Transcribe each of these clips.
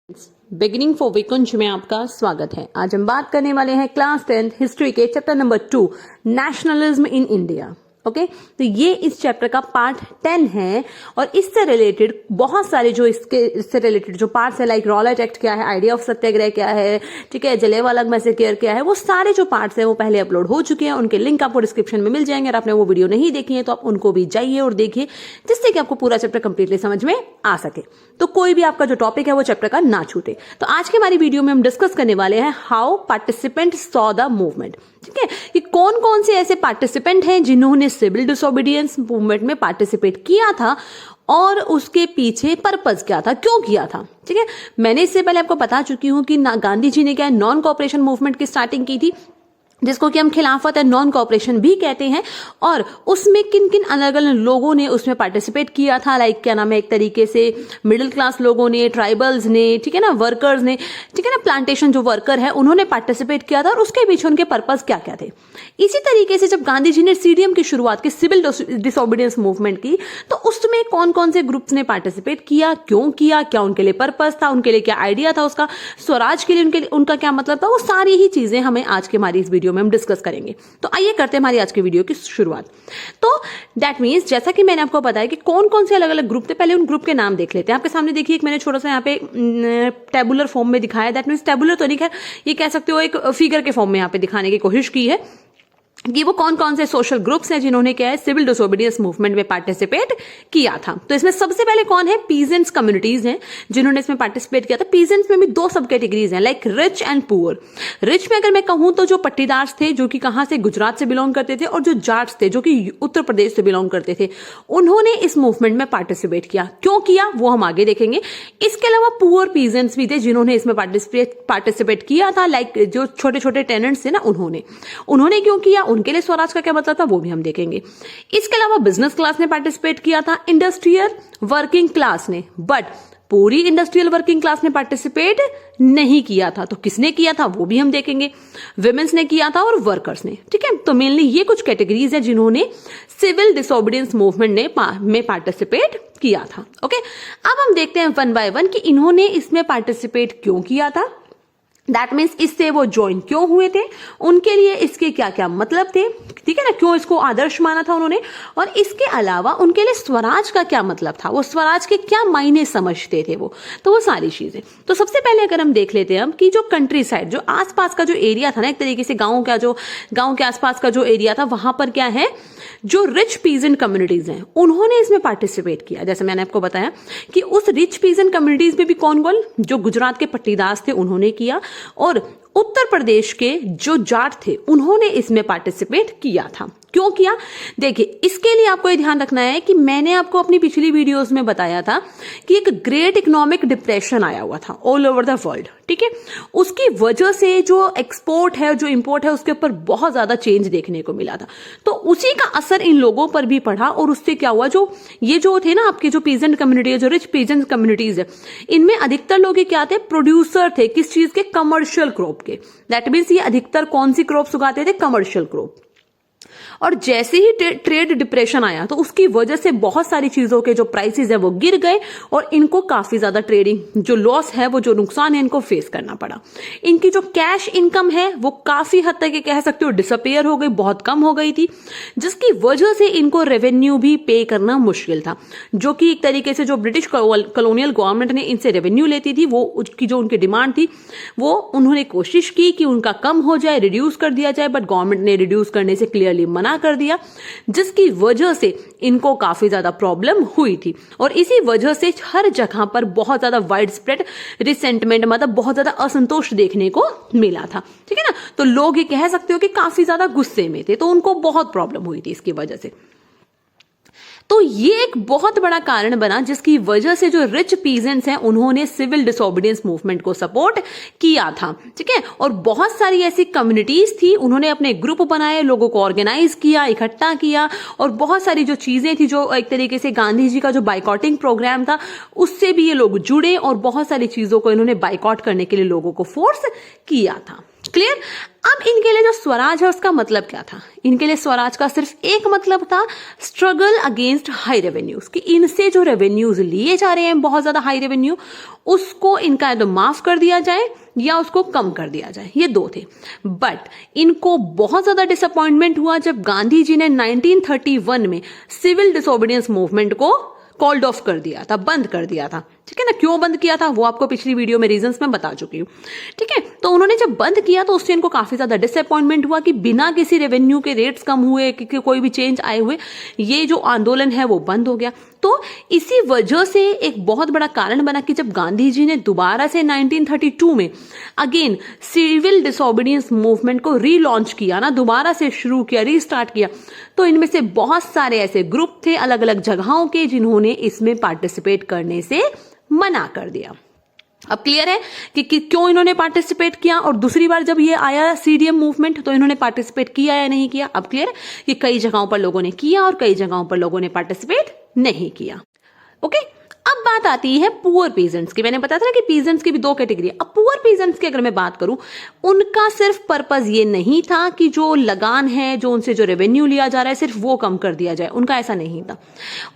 Beginning for विकुंज में आपका स्वागत है। आज हम बात करने वाले हैं क्लास 10th हिस्ट्री के chapter number 2 nationalism in India. Okay, तो ये इस चैप्टर का पार्ट 10 है और इससे रिलेटेड बहुत सारे जो इससे रिलेटेड जो पार्ट्स है, लाइक रॉलेट एक्ट क्या है, आइडिया ऑफ सत्याग्रह क्या है, ठीक है, जलियांवाला मैसेकर क्या है, वो सारे जो पार्ट्स हैं वो पहले अपलोड हो चुके हैं। उनके लिंक आपको डिस्क्रिप्शन में मिल जाएंगे। अगर आपने वो वीडियो नहीं देखी है तो आप उनको भी जाइए और देखिए, जिससे कि आपको पूरा चैप्टर कंप्लीटली समझ में आ सके, तो कोई भी आपका जो टॉपिक है वो चैप्टर का ना छूटे। तो आज की हमारी वीडियो में हम डिस्कस करने वाले हैं how participant saw the movement. ठीक है, कि कौन कौन से ऐसे पार्टिसिपेंट हैं जिन्होंने सिविल डिसोबीडियंस मूवमेंट में पार्टिसिपेट किया था और उसके पीछे पर्पस क्या था, क्यों किया था। ठीक है, मैंने इससे पहले आपको बता चुकी हूं कि गांधी जी ने क्या नॉन कोऑपरेशन मूवमेंट की स्टार्टिंग की थी, जिसको कि हम खिलाफत या नॉन कोऑपरेशन भी कहते हैं, और उसमें किन किन अलग अलग लोगों ने उसमें पार्टिसिपेट किया था। लाइक क्या नाम है, एक तरीके से मिडिल क्लास लोगों ने, ट्राइबल्स ने, ठीक है ना, वर्कर्स ने, ठीक है ना, प्लांटेशन जो वर्कर है उन्होंने पार्टिसिपेट किया था और उसके पीछे उनके पर्पस क्या क्या थे। इसी तरीके से जब गांधी जी ने सीडीएम की शुरुआत की, सिविल डिसोबीडियंस मूवमेंट की, तो उसमें कौन कौन से ग्रुप्स ने पार्टिसिपेट किया, क्यों किया, क्या उनके लिए पर्पस था, उनके लिए क्या आइडिया था उसका, स्वराज के लिए उनका क्या मतलब था, वो सारी ही चीजें हमें आज के हमारी इस वीडियो में हम डिस्कस करेंगे। तो आइए करते हैं हमारी आज की वीडियो की शुरुआत। तो दैट मींस जैसा कि मैंने आपको बताया कि कौन कौन से अलग अलग ग्रुप थे, पहले उन ग्रुप के नाम देख लेते हैं। आपके सामने देखिए, एक मैंने छोटा सा यहाँ पे टेबुलर फॉर्म में दिखाया। दैट मींस टेबुलर तो नहीं, खैर ये कह सकते हो एक फिगर के फॉर्म में यहाँ पे दिखाने की कोशिश की है कि वो कौन कौन से सोशल ग्रुप्स हैं जिन्होंने क्या है सिविल डिसोबीडियंस मूवमेंट में पार्टिसिपेट किया था। तो इसमें सबसे पहले कौन है, पीजेंट्स कम्युनिटीज हैं जिन्होंने इसमें पार्टिसिपेट किया था। पीजेंट्स में भी दो सब कैटेगरीज हैं, like rich and poor. Rich में अगर मैं कहूं तो जो पट्टीदार थे, जो कि कहां से, गुजरात से बिलोंग करते थे, और जो जाट्स थे जो कि उत्तर प्रदेश से बिलोंग करते थे, उन्होंने इस मूवमेंट में पार्टिसिपेट किया। क्यों किया वो हम आगे देखेंगे। इसके अलावा पुअर पीजेंट्स भी थे जिन्होंने इसमें पार्टिसिपेट किया था, लाइक जो छोटे छोटे टेनेंट्स थे ना, उन्होंने क्यों किया, उनके लिए स्वराज का क्या मतलब था, वो भी हम देखेंगे। इसके अलावा बिजनेस क्लास ने पार्टिसिपेट किया था, इंडस्ट्रियल वर्किंग क्लास ने, बट पूरी इंडस्ट्रियल वर्किंग क्लास ने पार्टिसिपेट नहीं किया था। तो किसने किया था वो भी हम देखेंगे। विमेंस ने किया था और वर्कर्स ने। ठीक है, तो मेनली ये कुछ कैटेगरीज है जिन्होंने सिविल डिसोबीडियंस मूवमेंट में पार्टिसिपेट किया था। ओके, अब हम देखते हैं वन बाय वन कि इन्होंने इसमें पार्टिसिपेट क्यों किया था। दैट मीन्स इससे वो ज्वाइन क्यों हुए थे, उनके लिए इसके क्या क्या मतलब थे, ठीक है ना, क्यों इसको आदर्श माना था उन्होंने, और इसके अलावा उनके लिए स्वराज का क्या मतलब था, वो स्वराज के क्या मायने समझते थे वो सारी चीजें। तो सबसे पहले अगर हम देख लेते हैं हम कि जो कंट्री साइड, जो आसपास का जो एरिया था ना, एक तरीके से गांव के आसपास का जो एरिया था, वहां पर क्या है, जो रिच पीजेंट कम्युनिटीज हैं उन्होंने इसमें पार्टिसिपेट किया। जैसे मैंने आपको बताया कि उस रिच पीजेंट कम्युनिटीज में भी कौन कौन, जो गुजरात के पट्टीदार थे उन्होंने किया, और उत्तर प्रदेश के जो जाट थे उन्होंने इसमें पार्टिसिपेट किया था। क्यों किया, देखिए इसके लिए आपको ये ध्यान रखना है कि मैंने आपको अपनी पिछली वीडियोस में बताया था कि एक ग्रेट इकोनॉमिक डिप्रेशन आया हुआ था ऑल ओवर द वर्ल्ड। ठीक है, उसकी वजह से जो एक्सपोर्ट है, जो इंपोर्ट है, उसके ऊपर बहुत ज्यादा चेंज देखने को मिला था। तो उसी का असर इन लोगों पर भी पड़ा, और उससे क्या हुआ, जो थे ना आपके जो पीजेंट कम्युनिटी है, जो रिच पीजेंट कम्युनिटीज है, इनमें अधिकतर लोग क्या थे, प्रोड्यूसर थे। किस चीज के, कमर्शियल क्रॉप के। दैट मीन्स ये अधिकतर कौन सी क्रॉप्स उगाते थे, कमर्शियल क्रॉप। और जैसे ही ट्रेड डिप्रेशन आया तो उसकी वजह से बहुत सारी चीजों के जो प्राइसेस है वो गिर गए, और इनको काफी ज्यादा ट्रेडिंग जो लॉस है, वो जो नुकसान है, इनको फेस करना पड़ा। इनकी जो कैश इनकम है वो काफी हद तक कह सकते हो डिसअपियर हो गई, बहुत कम हो गई थी, जिसकी वजह से इनको रेवेन्यू भी पे करना मुश्किल था। जो कि एक तरीके से जो ब्रिटिश कॉलोनियल गवर्नमेंट ने इनसे रेवेन्यू लेती थी, वो उसकी जो उनकी डिमांड थी वो उन्होंने कोशिश की कि उनका कम हो जाए, रिड्यूस कर दिया जाए, बट गवर्नमेंट ने रिड्यूस करने से क्लियरली मना कर दिया, जिसकी वजह से इनको काफी ज्यादा प्रॉब्लम हुई थी। और इसी वजह से हर जगह पर बहुत ज्यादा वाइड स्प्रेड रिसेंटमेंट, मतलब बहुत ज्यादा असंतोष देखने को मिला था। ठीक है ना, तो लोग ये कह सकते हो कि काफी ज्यादा गुस्से में थे, तो उनको बहुत प्रॉब्लम हुई थी इसकी वजह से। तो ये एक बहुत बड़ा कारण बना जिसकी वजह से जो रिच पीजेंट्स हैं उन्होंने सिविल डिसोबीडियंस मूवमेंट को सपोर्ट किया था। ठीक है, और बहुत सारी ऐसी कम्युनिटीज थी, उन्होंने अपने ग्रुप बनाए, लोगों को ऑर्गेनाइज किया, इकट्ठा किया, और बहुत सारी जो चीजें थी, जो एक तरीके से गांधी जी का जो बाइकॉटिंग प्रोग्राम था उससे भी ये लोग जुड़े, और बहुत सारी चीजों को इन्होंने बाइकॉट करने के लिए लोगों को फोर्स किया था। क्लियर। अब इनके लिए जो स्वराज है उसका मतलब क्या था? इनके लिए स्वराज का सिर्फ एक मतलब था, स्ट्रगल अगेंस्ट हाई रेवेन्यूज, कि इनसे जो रेवेन्यूज लिए जा रहे हैं बहुत ज्यादा हाई रेवेन्यू, उसको इनका तो माफ कर दिया जाए या उसको कम कर दिया जाए, ये दो थे। बट इनको बहुत ज्यादा डिसअपॉइंटमेंट हुआ जब गांधी जी ने 1931 में सिविल डिसोबीडियंस मूवमेंट को कॉल्ड ऑफ कर दिया था, बंद कर दिया था। ठीक है ना, क्यों बंद किया था वो आपको पिछली वीडियो में रीजंस में बता चुकी हूँ। ठीक है, तो उन्होंने जब बंद किया तो उससे इनको काफी ज्यादा डिसअपॉइंटमेंट हुआ कि बिना किसी रेवेन्यू के रेट्स कम हुए, कि कोई भी चेंज आए हुए ये जो आंदोलन है वो बंद हो गया। तो इसी वजह से एक बहुत बड़ा कारण बना कि जब गांधी जी ने दोबारा से 1932 में अगेन सिविल डिसोबीडियंस मूवमेंट को रीलॉन्च किया ना, दोबारा से शुरू किया, रीस्टार्ट किया, तो इनमें से बहुत सारे ऐसे ग्रुप थे अलग अलग जगहों के जिन्होंने इसमें पार्टिसिपेट करने से मना कर दिया। अब क्लियर है कि क्यों इन्होंने पार्टिसिपेट किया, और दूसरी बार जब ये आया सीडीएम मूवमेंट तो इन्होंने पार्टिसिपेट किया या नहीं किया। अब क्लियर है कि कई जगहों पर लोगों ने किया और कई जगहों पर लोगों ने पार्टिसिपेट नहीं किया। ओके, अब बात आती है पुअर पीजेंट्स की। मैंने बताया था कि पीजेंट्स की भी दो कैटेगरी। अब पुअर पीजेंट्स की अगर मैं बात करूं, उनका सिर्फ पर्पस ये नहीं था कि जो लगान है, जो उनसे जो रेवेन्यू लिया जा रहा है सिर्फ वो कम कर दिया जाए, उनका ऐसा नहीं था।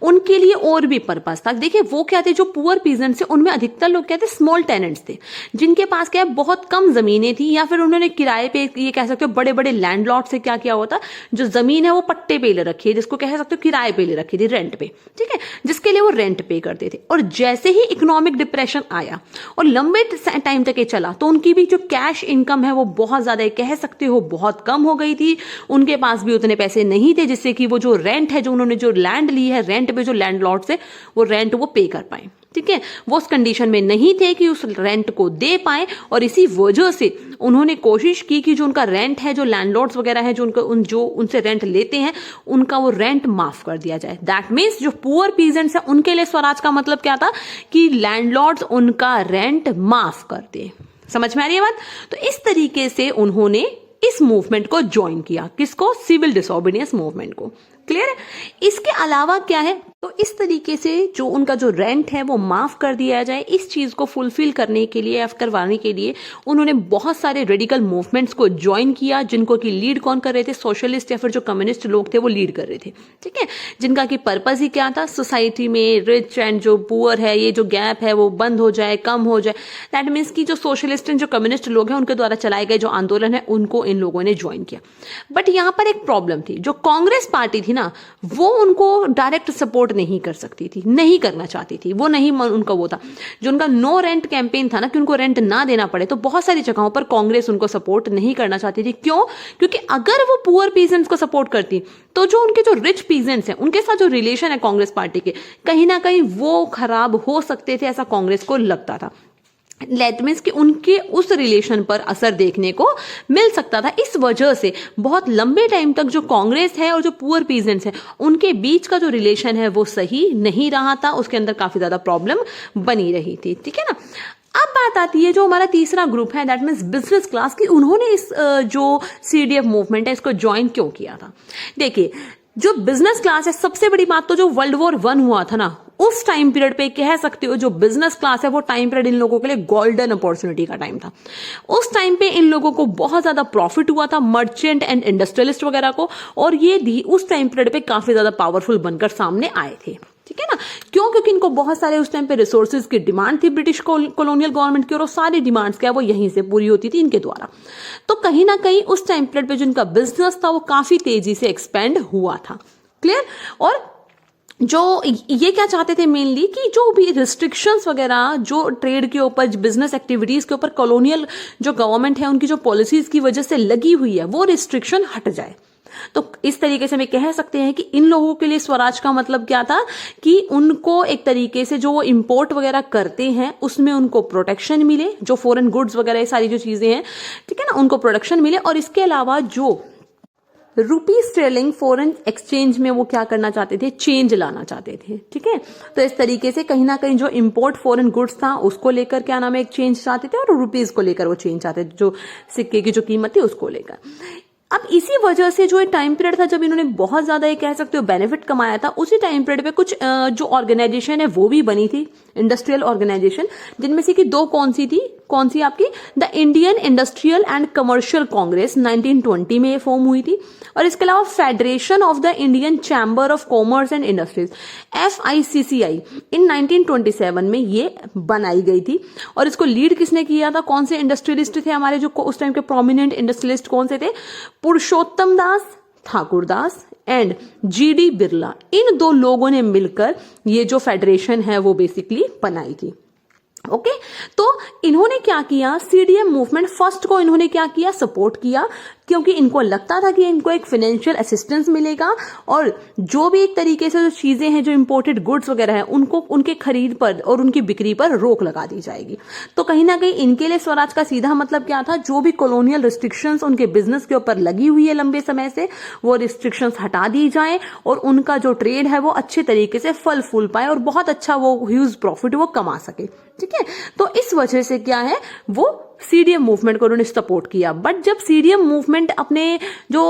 उनके लिए और भी पर्पस था। देखिए वो क्या थे, जो पुअर पीजेंट्स थे उनमें अधिकतर लोग क्या थे, स्मॉल टेनेंट्स थे, जिनके पास क्या है बहुत कम जमीनें थी, या फिर उन्होंने किराए पे, ये कह सकते हो बड़े बड़े लैंडलॉर्ड से क्या किया होता, जो जमीन है वो पट्टे पे ले रखी है, जिसको कह सकते हो किराए पे ले रखी थी, रेंट पे। ठीक है, जिसके लिए वो रेंट पे करते थे। और जैसे ही इकोनॉमिक डिप्रेशन आया और लंबे टाइम तक ये चला तो उनकी भी जो कैश इनकम है वो बहुत ज्यादा, कह सकते हो बहुत कम हो गई थी। उनके पास भी उतने पैसे नहीं थे जिससे कि वो जो रेंट है, जो उन्होंने जो लैंड ली है, रेंट पे जो लैंडलॉर्ड से वो रेंट वो पे कर पाए। ठीक है, वो उस कंडीशन में नहीं थे कि उस रेंट को दे पाए, और इसी वजह से उन्होंने कोशिश की कि जो उनका रेंट है, जो लैंडलॉर्ड्स वगैरह है, जो उनसे रेंट लेते हैं, उनका वो रेंट माफ कर दिया जाए। दैट मीन्स जो पुअर पीजेंट्स है उनके लिए स्वराज का मतलब क्या था कि लैंडलॉर्ड्स उनका रेंट माफ कर दे। समझ में आ रही है बात? तो इस तरीके से उन्होंने इस मूवमेंट को ज्वाइन किया। किसको? सिविल डिसोबीडियंस मूवमेंट को। क्लियर है? इसके अलावा क्या है, तो इस तरीके से जो उनका जो रेंट है वो माफ कर दिया जाए, इस चीज को फुलफिल करने के लिए या करवाने के लिए उन्होंने बहुत सारे रेडिकल मूवमेंट्स को ज्वाइन किया, जिनको कि लीड कौन कर रहे थे, सोशलिस्ट या फिर जो कम्युनिस्ट लोग थे वो लीड कर रहे थे। ठीक है, जिनका कि पर्पस ही क्या था, सोसाइटी में रिच एंड जो पुअर है, ये जो गैप है वो बंद हो जाए, कम हो जाए। दैट मीन्स कि जो सोशलिस्ट एंड जो कम्युनिस्ट लोग हैं उनके द्वारा चलाए गए जो आंदोलन है उनको इन लोगों ने ज्वाइन किया। बट यहां पर एक प्रॉब्लम थी, जो कांग्रेस पार्टी थी ना, वो उनको डायरेक्ट सपोर्ट नहीं कर सकती थी, नहीं करना चाहती थी, वो नहीं, उनका वो था जो उनका नो रेंट कैंपेन था ना, कि उनको रेंट ना देना पड़े, तो बहुत सारी जगहों पर कांग्रेस उनको सपोर्ट नहीं करना चाहती थी। क्यों? क्योंकि अगर वो पुअर पीजेंट्स को सपोर्ट करती तो जो उनके जो रिच पीजेंट्स हैं उनके साथ जो रिलेशन है कांग्रेस पार्टी के, कहीं ना कहीं वो खराब हो सकते थे, ऐसा कांग्रेस को लगता था। दैट मीन्स कि उनके उस रिलेशन पर असर देखने को मिल सकता था। इस वजह से बहुत लंबे टाइम तक जो कांग्रेस है और जो पुअर पीजेंट्स हैं उनके बीच का जो रिलेशन है वो सही नहीं रहा था, उसके अंदर काफी ज्यादा प्रॉब्लम बनी रही थी। ठीक है ना। अब बात आती है जो हमारा तीसरा ग्रुप है, दैट मीन्स बिजनेस क्लास की। उन्होंने इस जो सीडीएफ मूवमेंट है इसको ज्वाइन क्यों किया था? देखिए जो बिजनेस क्लास है, सबसे बड़ी बात तो जो वर्ल्ड वॉर 1 हुआ था ना, उस टाइम पीरियड पे कह सकते हो जो बिजनेस क्लास है वो टाइम पीरियड इन लोगों के लिए गोल्डन अपॉर्चुनिटी का टाइम था। उस टाइम पे इन लोगों को बहुत ज्यादा प्रॉफिट हुआ था, मर्चेंट एंड इंडस्ट्रियलिस्ट वगैरह को, और ये भी उस टाइम पीरियड पे काफी ज्यादा पावरफुल बनकर सामने आए थे। ठीक है ना। क्यों? क्योंकि इनको बहुत सारे उस टाइम पे रिसोर्सेज की डिमांड थी ब्रिटिश कॉलोनियल गवर्नमेंट की, और सारी डिमांड्स क्या है वो यहीं से पूरी होती थी इनके द्वारा। तो कहीं ना कहीं उस टाइम पीरियड पे जो इनका बिजनेस था वो काफी तेजी से एक्सपेंड हुआ था। क्लियर? और जो ये क्या चाहते थे मेनली कि जो भी रिस्ट्रिक्शंस वगैरह जो ट्रेड के ऊपर, बिजनेस एक्टिविटीज के ऊपर कॉलोनियल जो गवर्नमेंट है उनकी जो पॉलिसीज की वजह से लगी हुई है वो रिस्ट्रिक्शन हट जाए। तो इस तरीके से हम कह सकते हैं कि इन लोगों के लिए स्वराज का मतलब क्या था कि उनको एक तरीके से जो वो इंपोर्ट वगैरह करते हैं उसमें उनको प्रोटेक्शन मिले, जो फॉरेन गुड्स वगैरह ये सारी जो चीजें हैं, ठीक है ना, उनको प्रोटेक्शन मिले। और इसके अलावा जो रूपी स्टर्लिंग फॉरेन एक्सचेंज में वो क्या करना चाहते थे, चेंज लाना चाहते थे। ठीक है, तो इस तरीके से कहीं ना कहीं जो इंपोर्ट फॉरेन गुड्स था उसको लेकर क्या नाम है एक चेंज चाहते थे, और रुपीज को लेकर वो चेंज चाहते थे, जो सिक्के की जो कीमत थी उसको लेकर। अब इसी वजह से जो टाइम पीरियड था जब इन्होंने बहुत ज्यादा ये कह सकते हो बेनिफिट कमाया था, उसी टाइम पीरियड पे कुछ जो ऑर्गेनाइजेशन है वो भी बनी थी, इंडस्ट्रियल ऑर्गेनाइजेशन, जिनमें से कि दो कौन सी थी, कौन सी आपकी the Indian industrial and commercial Congress 1920 में फॉर्म हुई थी। और इसके अलावा federation of the Indian chamber of commerce and industries FICCI इन 1927 में ये बनाई गई थी। और इसको लीड किसने किया था, कौन से इंडस्ट्रियलिस्ट थे हमारे जो उस टाइम के प्रोमिनेंट इंडस्ट्रियलिस्ट कौन से थे, पुरुषोत्तम दास, ठाकुरदास एंड GD बिरला। इन दो लोगों ने मिलकर ये जो फेडरेशन है वो बेसिकली बनाई थी। ओके तो इन्होंने क्या किया, CDM मूवमेंट फर्स्ट को इन्होंने क्या किया, सपोर्ट किया, क्योंकि इनको लगता था कि इनको एक फाइनेंशियल असिस्टेंस मिलेगा और जो भी एक तरीके से जो चीजें हैं जो इंपोर्टेड गुड्स वगैरह है उनको उनके खरीद पर और उनकी बिक्री पर रोक लगा दी जाएगी। तो कहीं ना कहीं इनके लिए स्वराज का सीधा मतलब क्या था, जो भी कॉलोनियल रिस्ट्रिक्शंस उनके बिजनेस के ऊपर लगी हुई है लंबे समय से वो रिस्ट्रिक्शंस हटा दी जाए और उनका जो ट्रेड है वो अच्छे तरीके से फल फूल पाए और बहुत अच्छा वो ह्यूज प्रॉफिट वो कमा सके। ठीक है, तो इस वजह से क्या है वो CDM मूवमेंट को उन्होंने सपोर्ट किया। बट जब CDM मूवमेंट अपने जो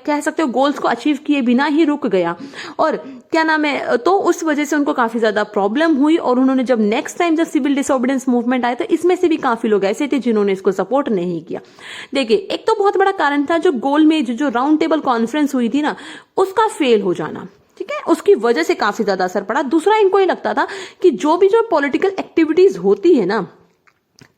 कह सकते हो गोल्स को अचीव किए बिना ही रुक गया और क्या नाम है, तो उस वजह से उनको काफी ज्यादा प्रॉब्लम हुई और उन्होंने जब नेक्स्ट टाइम जब सिविल डिसोबीडियंस मूवमेंट आया तो इसमें से भी काफी लोग ऐसे थे जिन्होंने इसको सपोर्ट नहीं किया। देखिए एक तो बहुत बड़ा कारण था जो गोलमेज जो राउंड टेबल कॉन्फ्रेंस हुई थी ना उसका फेल हो जाना। ठीक है, उसकी वजह से काफी ज्यादा असर पड़ा। दूसरा इनको ये लगता था कि जो पॉलिटिकल एक्टिविटीज होती है ना,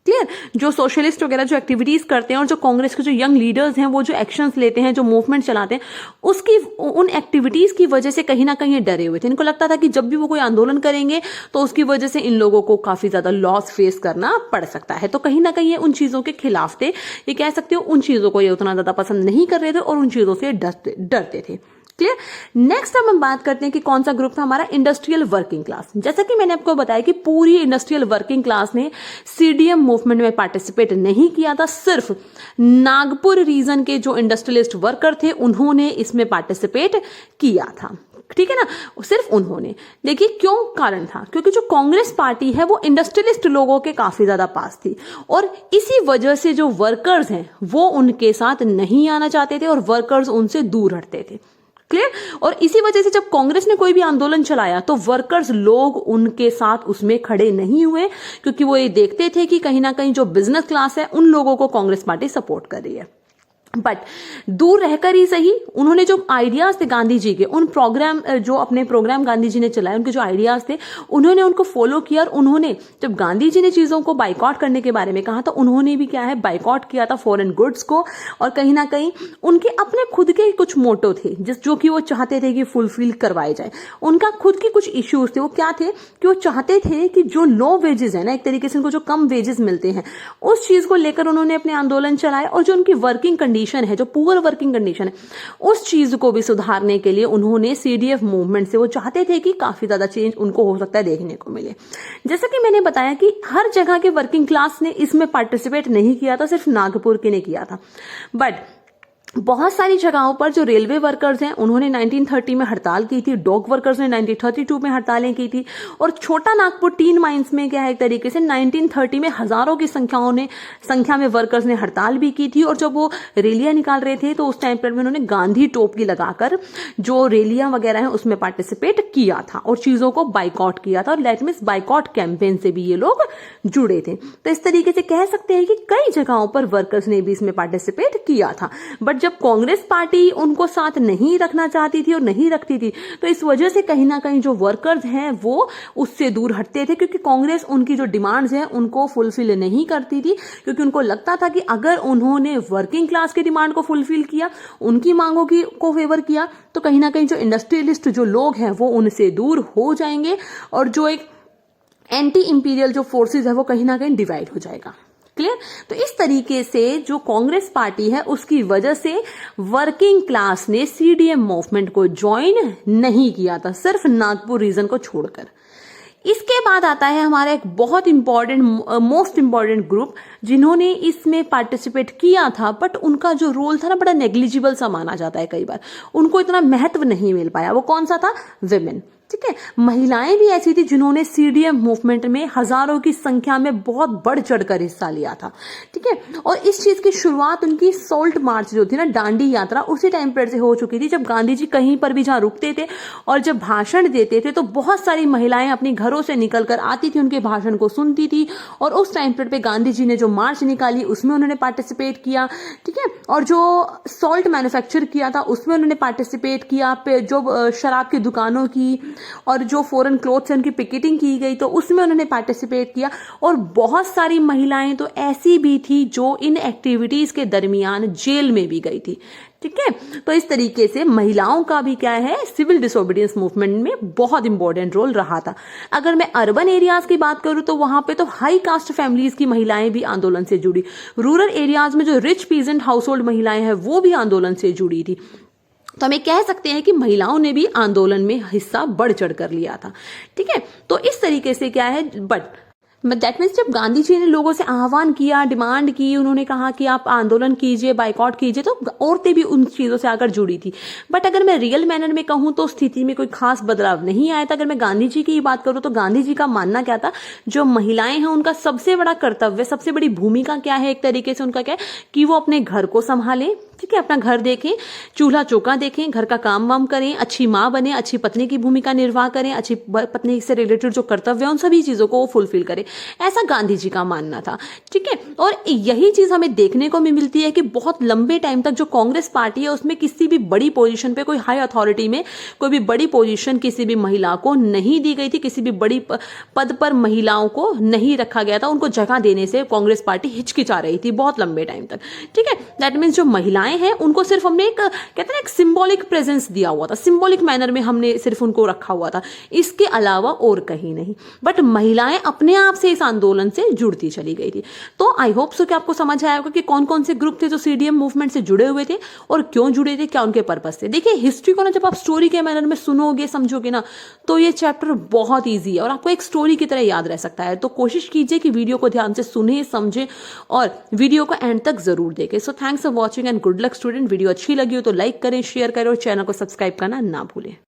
क्लियर, जो सोशलिस्ट वगैरह जो एक्टिविटीज करते हैं और जो कांग्रेस के जो यंग लीडर्स हैं वो जो एक्शंस लेते हैं, जो मूवमेंट चलाते हैं, उसकी उन एक्टिविटीज की वजह से कहीं ना कहीं डरे हुए थे। इनको लगता था कि जब भी वो कोई आंदोलन करेंगे तो उसकी वजह से इन लोगों को काफी ज्यादा लॉस फेस करना पड़ सकता है। तो कहीं ना कहीं ये उन चीजों के खिलाफ थे, ये कह सकते हो उन चीजों को ये उतना ज्यादा पसंद नहीं कर रहे थे और उन चीजों से डरते थे। क्लियर। नेक्स्ट अब हम बात करते हैं कि कौन सा ग्रुप था हमारा, इंडस्ट्रियल वर्किंग क्लास। जैसा कि मैंने आपको बताया कि पूरी इंडस्ट्रियल वर्किंग क्लास ने CDM मूवमेंट में पार्टिसिपेट नहीं किया था, सिर्फ नागपुर रीजन के जो इंडस्ट्रियलिस्ट वर्कर थे उन्होंने इसमें पार्टिसिपेट किया था। ठीक है ना, सिर्फ उन्होंने। देखिए क्यों कारण था, क्योंकि जो कांग्रेस पार्टी है वो इंडस्ट्रियलिस्ट लोगों के काफी ज्यादा पास थी और इसी वजह से जो वर्कर्स हैं वो उनके साथ नहीं आना चाहते थे और वर्कर्स उनसे दूर हटते थे। क्लियर। और इसी वजह से जब कांग्रेस ने कोई भी आंदोलन चलाया तो वर्कर्स लोग उनके साथ उसमें खड़े नहीं हुए, क्योंकि वो ये देखते थे कि कहीं ना कहीं जो बिजनेस क्लास है उन लोगों को कांग्रेस पार्टी सपोर्ट कर रही है। बट दूर रहकर ही सही उन्होंने जो आइडियाज थे गांधी जी के, उन प्रोग्राम जो अपने प्रोग्राम गांधी जी ने चलाए, उनके जो आइडियाज थे उन्होंने उनको फॉलो किया और उन्होंने जब गांधी जी ने चीजों को बाइकआउट करने के बारे में कहा तो उन्होंने भी क्या है बाइकआउट किया था फॉरेन गुड्स को। और कहीं ना कहीं उनके अपने खुद के कुछ मोटो थे जो कि वो चाहते थे कि फुलफिल करवाए जाए। उनका खुद के कुछ इश्यूज थे, वो क्या थे कि वो चाहते थे कि जो लो वेजेस है ना, एक तरीके से उनको जो कम वेजेस मिलते हैं उस चीज को लेकर उन्होंने अपने आंदोलन चलाए और जो उनकी वर्किंग कंडीशन है, जो पुअर वर्किंग कंडीशन है, उस चीज को भी सुधारने के लिए उन्होंने CDF मूवमेंट से वो चाहते थे कि काफी ज्यादा चेंज उनको हो सकता है देखने को मिले। जैसा कि मैंने बताया कि हर जगह के वर्किंग क्लास ने इसमें पार्टिसिपेट नहीं किया था, सिर्फ नागपुर के ने किया था। बट बहुत सारी जगहों पर जो रेलवे वर्कर्स हैं उन्होंने 1930 में हड़ताल की थी, डॉक वर्कर्स ने 1932 में हड़तालें की थी और छोटा नागपुर टीन माइंस में क्या है एक तरीके से 1930 में हजारों की संख्या में वर्कर्स ने हड़ताल भी की थी। और जब वो रैलियां निकाल रहे थे तो उस टाइम पर उन्होंने गांधी टोपी लगाकर जो रैलियां वगैरह है उसमें पार्टिसिपेट किया था और चीजों को बाइकआउट किया था और लेट मींस बाइकआउट कैंपेन से भी ये लोग जुड़े थे। तो इस तरीके से कह सकते हैं कि कई जगहों पर वर्कर्स ने भी इसमें पार्टिसिपेट किया था। बट जब कांग्रेस पार्टी उनको साथ नहीं रखना चाहती थी और नहीं रखती थी तो इस वजह से कहीं ना कहीं जो वर्कर्स हैं वो उससे दूर हटते थे, क्योंकि कांग्रेस उनकी जो डिमांड्स हैं उनको फुलफिल नहीं करती थी, क्योंकि उनको लगता था कि अगर उन्होंने वर्किंग क्लास की डिमांड को फुलफिल किया, उनकी मांगों को फेवर किया, तो कहीं ना कहीं जो इंडस्ट्रियलिस्ट जो लोग हैं वो उनसे दूर हो जाएंगे और जो एक एंटी इंपीरियल जो फोर्सेस है वो कहीं ना कहीं डिवाइड हो जाएगा। क्लियर। तो इस तरीके से जो कांग्रेस पार्टी है उसकी वजह से वर्किंग क्लास ने CDM मूवमेंट को ज्वाइन नहीं किया था, सिर्फ नागपुर रीजन को छोड़कर। इसके बाद आता है हमारा एक बहुत इंपॉर्टेंट मोस्ट इंपॉर्टेंट ग्रुप जिन्होंने इसमें पार्टिसिपेट किया था, बट उनका जो रोल था ना बड़ा नेग्लिजिबल सा माना जाता है, कई बार उनको इतना महत्व नहीं मिल पाया। वो कौन सा था? विमेन। ठीक है। महिलाएं भी ऐसी थी जिन्होंने सीडीएम मूवमेंट में हजारों की संख्या में बहुत बढ़ चढ़कर हिस्सा लिया था, ठीक है। और इस चीज की शुरुआत उनकी सॉल्ट मार्च जो थी ना, दांडी यात्रा, उसी टाइम पर से हो चुकी थी, जब गांधी जी कहीं पर भी जहां रुकते थे और जब भाषण देते थे तो बहुत सारी महिलाएं अपनी घरों से निकलकर आती थी, उनके भाषण को सुनती थी। और उस टाइम पे गांधी जी ने जो मार्च निकाली उसमें उन्होंने पार्टिसिपेट किया, ठीक है। और जो सॉल्ट मैन्युफैक्चर किया था उसमें उन्होंने पार्टिसिपेट किया। जो शराब की दुकानों की और जो फॉरेन क्लोथ्स है उनकी पिकेटिंग की गई तो उसमें उन्होंने पार्टिसिपेट किया। और बहुत सारी महिलाएं तो ऐसी भी थी जो इन एक्टिविटीज के दरमियान जेल में भी गई थी, ठीक है। तो इस तरीके से महिलाओं का भी क्या है, सिविल डिसोबीडियंस मूवमेंट में बहुत इंपॉर्टेंट रोल रहा था। अगर मैं अर्बन एरियाज की बात करूं तो वहां पे तो हाई कास्ट फैमिलीज की महिलाएं भी आंदोलन से जुड़ी। रूरल एरियाज में जो रिच पीजेंट हाउस होल्ड महिलाएं हैं वो भी आंदोलन से जुड़ी थी। तो हमें कह सकते हैं कि महिलाओं ने भी आंदोलन में हिस्सा बढ़ चढ़ कर लिया था, ठीक है। तो इस तरीके से क्या है, बट दैट मीन्स जब गांधी जी ने लोगों से आह्वान किया, डिमांड की, उन्होंने कहा कि आप आंदोलन कीजिए, बाइकआउट कीजिए, तो औरतें भी उन चीजों से आकर जुड़ी थी। बट अगर मैं रियल मैनर में कहूं तो स्थिति में कोई खास बदलाव नहीं आया था। अगर मैं गांधी जी की बात करूं तो गांधी जी का मानना क्या था, जो महिलाएं हैं उनका सबसे बड़ा कर्तव्य, सबसे बड़ी भूमिका क्या है, एक तरीके से उनका क्या है कि वो अपने घर को संभालें, ठीक है, अपना घर देखें, चूल्हा चौका देखें, घर का काम वाम करें, अच्छी माँ बने, अच्छी पत्नी की भूमिका निर्वाह करें, अच्छी पत्नी से रिलेटेड जो कर्तव्य है उन सभी चीजों को वो फुलफिल करें। ऐसा गांधी जी का मानना था, ठीक है। और यही चीज हमें देखने को भी मिलती है कि बहुत लंबे टाइम तक जो कांग्रेस पार्टी है उसमें किसी भी बड़ी पोजीशन पे, कोई हाई अथॉरिटी में कोई भी बड़ी पोजीशन किसी भी महिला को नहीं दी गई थी, किसी भी बड़ी पद पर महिलाओं को नहीं रखा गया था। उनको जगह देने से कांग्रेस पार्टी हिचकिचा रही थी बहुत लंबे टाइम तक, ठीक है। दैट मीन्स जो महिलाएं हैं उनको सिर्फ हमने एक कहते हैं एक सिंबॉलिक प्रेजेंस दिया हुआ था, सिंबॉलिक मैनर में हमने सिर्फ उनको रखा हुआ था, इसके अलावा और कहीं नहीं। बट महिलाएं अपने आप से इस आंदोलन से जुड़ती चली गई थी। तो आई होप सो कि आपको समझ आया होगा कि कौन कौन से ग्रुप थे जो सीडीएम मूवमेंट से जुड़े हुए थे और क्यों जुड़े थे, क्या उनके पर्पस थे। देखिए हिस्ट्री को ना जब आप स्टोरी के मैनर में सुनोगे, समझोगे ना, तो ये चैप्टर बहुत ईजी है और आपको एक स्टोरी की तरह याद रह सकता है। तो कोशिश कीजिए कि वीडियो को ध्यान से सुने, समझे और वीडियो को एंड तक जरूर देखें। So thanks for watching and good luck student. Video अच्छी लगी हो तो लाइक करें, शेयर करें और चैनल को सब्सक्राइब करना ना भूलें।